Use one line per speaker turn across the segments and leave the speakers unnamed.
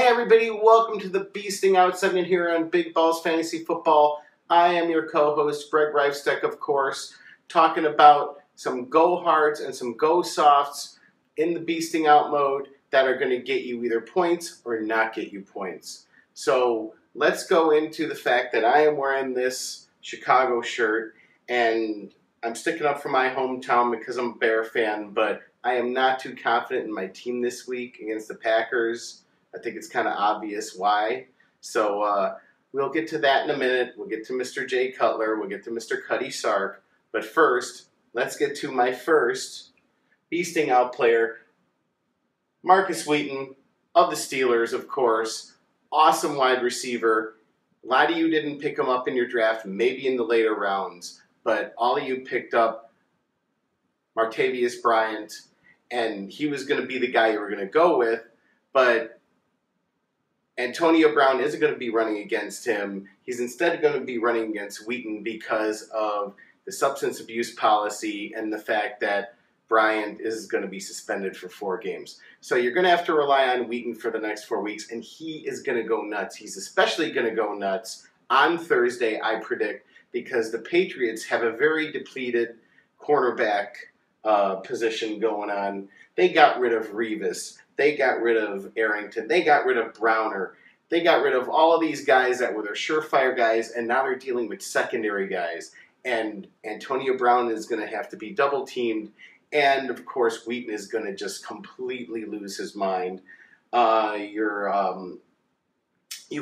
everybody, welcome to the Beasting Out segment here on Big Balls Fantasy Football. I am your co-host, Greg Reifsteck, of course, talking about some go hards and some go softs in the Beasting Out mode that are going to get you either points or not get you points. So let's go into the fact that I am wearing this Chicago shirt, and I'm sticking up for my hometown because I'm a Bear fan, but I am not too confident in my team this week against the Packers. I think it's kind of obvious why. So we'll get to that in a minute. We'll get to Mr. Jay Cutler. We'll get to Mr. Cuddy Sark. But first, let's get to my first Beasting Out player, Marcus Wheaton of the Steelers, of course. Awesome wide receiver. A lot of you didn't pick him up in your draft, maybe in the later rounds, but all of you picked up Martavius Bryant, and he was going to be the guy you were going to go with, but Antonio Brown isn't going to be running against him. He's instead going to be running against Wheaton because of the substance abuse policy and the fact that Bryant is going to be suspended for 4 games. So you're going to have to rely on Wheaton for the next 4 weeks, and he is going to go nuts. He's especially going to go nuts on Thursday, I predict, because the Patriots have a very depleted cornerback position going on. They got rid of Revis. They got rid of Arrington. They got rid of Browner. They got rid of all of these guys that were their surefire guys, and now they're dealing with secondary guys. And Antonio Brown is going to have to be double-teamed. And, of course, Wheaton is going to just completely lose his mind. You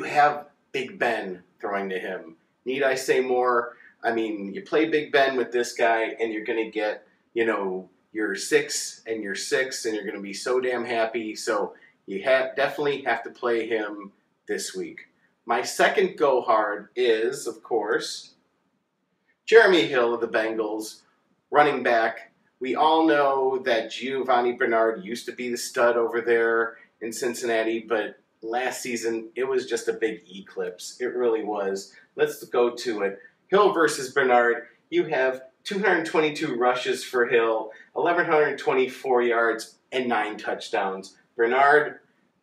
have Big Ben throwing to him. Need I say more? I mean, you play Big Ben with this guy, and you're going to get, your 6 and your 6, and you're going to be so damn happy. So you definitely have to play him this week. My second go hard is, of course, Jeremy Hill of the Bengals, running back. We all know that Giovanni Bernard used to be the stud over there in Cincinnati, but last season it was just a big eclipse. It really was. Let's go to it. Hill versus Bernard. You have 222 rushes for Hill, 1,124 yards, and 9 touchdowns. Bernard,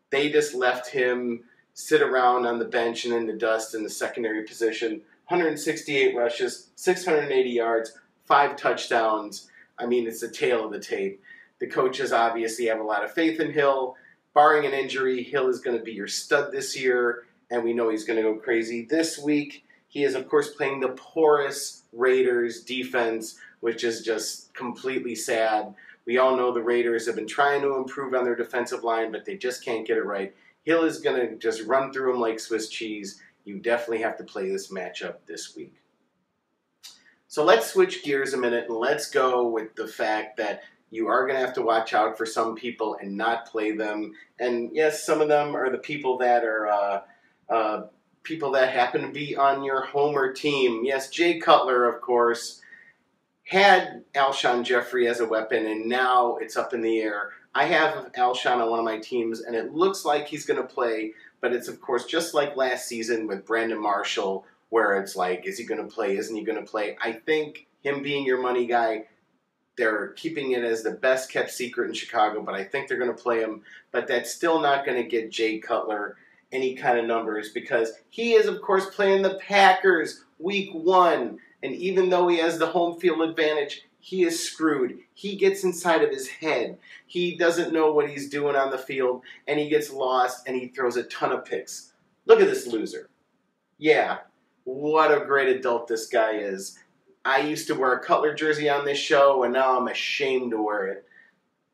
they just left him sit around on the bench and in the dust in the secondary position. 168 rushes, 680 yards, 5 touchdowns. I mean, it's the tail of the tape. The coaches obviously have a lot of faith in Hill. Barring an injury, Hill is going to be your stud this year, and we know he's going to go crazy this week. He is, of course, playing the porous Raiders defense, which is just completely sad. We all know the Raiders have been trying to improve on their defensive line, but they just can't get it right. Hill is going to just run through them like Swiss cheese. You definitely have to play this matchup this week. So let's switch gears a minute, and let's go with the fact that you are going to have to watch out for some people and not play them. And yes, some of them are the people that are people that happen to be on your homer team. Yes, Jay Cutler, of course, had Alshon Jeffrey as a weapon, and now it's up in the air. I have Alshon on one of my teams, and it looks like he's going to play, but it's, of course, just like last season with Brandon Marshall, where it's like, is he going to play? Isn't he going to play? I think him being your money guy, they're keeping it as the best kept secret in Chicago, but I think they're going to play him. But that's still not going to get Jay Cutler any kind of numbers because he is, of course, playing the Packers week 1. And even though he has the home field advantage, he is screwed. He gets inside of his head. He doesn't know what he's doing on the field, and he gets lost, and he throws a ton of picks. Look at this loser. Yeah, what a great adult this guy is. I used to wear a Cutler jersey on this show, and now I'm ashamed to wear it.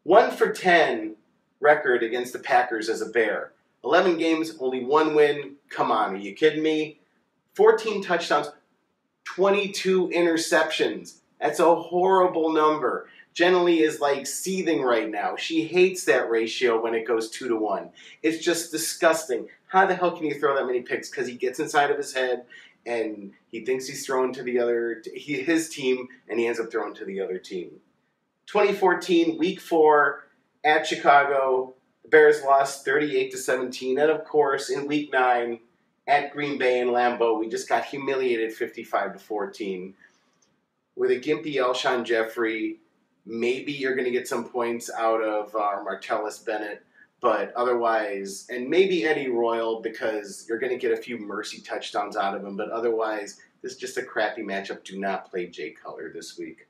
1 for 10 record against the Packers as a Bear. 11 games, only 1 win. Come on, are you kidding me? 14 touchdowns, 22 interceptions. That's a horrible number. Jenny is like seething right now. She hates that ratio when it goes 2-to-1. It's just disgusting. How the hell can you throw that many picks? Because he gets inside of his head and he thinks he's throwing to his team, and he ends up throwing to the other team. 2014, week 4 at Chicago. The Bears lost 38-17. And, of course, in week 9 at Green Bay and Lambeau, we just got humiliated 55-14. With a gimpy Alshon Jeffrey, maybe you're going to get some points out of Martellus Bennett. But otherwise, and maybe Eddie Royal, because you're going to get a few mercy touchdowns out of him. But otherwise, this is just a crappy matchup. Do not play Jay Cutler this week.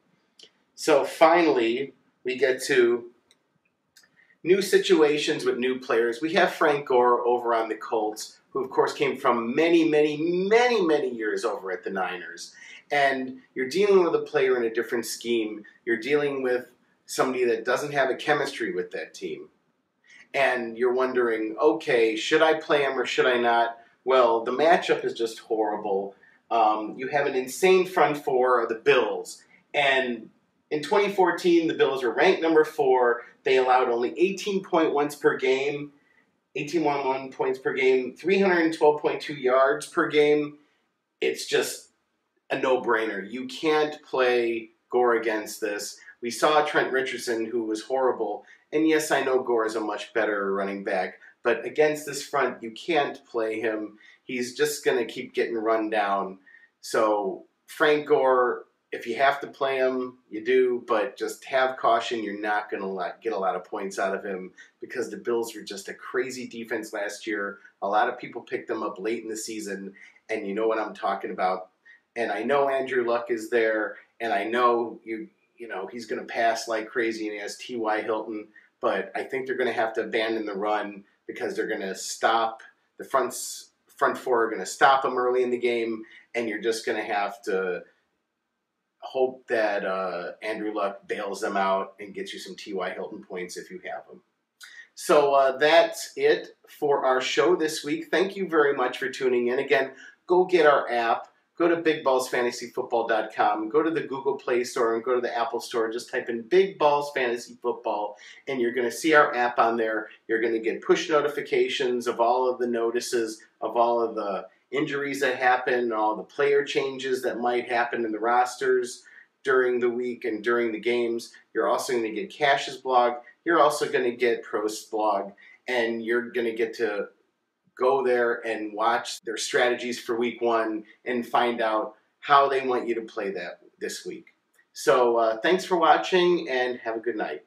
So finally, we get to new situations with new players. We have Frank Gore over on the Colts, who of course came from many years over at the Niners. And you're dealing with a player in a different scheme. You're dealing with somebody that doesn't have a chemistry with that team. And you're wondering, okay, should I play him or should I not? Well, the matchup is just horrible. You have an insane front four of the Bills. And in 2014, the Bills were ranked number 4. They allowed only 18.1 per game, 18.1 points per game, 312.2 yards per game. It's just a no-brainer. You can't play Gore against this. We saw Trent Richardson, who was horrible. And yes, I know Gore is a much better running back. But against this front, you can't play him. He's just going to keep getting run down. So Frank Gore, if you have to play him, you do. But just have caution. You're not going to get a lot of points out of him because the Bills were just a crazy defense last year. A lot of people picked them up late in the season. And you know what I'm talking about. And I know Andrew Luck is there. And I know he's going to pass like crazy, and he has T.Y. Hilton. But I think they're going to have to abandon the run because they're going to stop the front four are going to stop them early in the game, and you're just going to have to hope that Andrew Luck bails them out and gets you some T.Y. Hilton points if you have them. So that's it for our show this week. Thank you very much for tuning in. Again, go get our app. Go to BigBallsFantasyFootball.com, go to the Google Play Store, and go to the Apple Store. Just type in Big Balls Fantasy Football, and you're going to see our app on there. You're going to get push notifications of all of the notices, of all of the injuries that happen, all the player changes that might happen in the rosters during the week and during the games. You're also going to get Cash's blog. You're also going to get Prost's blog, and you're going to get to go there and watch their strategies for week 1 and find out how they want you to play that this week. So thanks for watching and have a good night.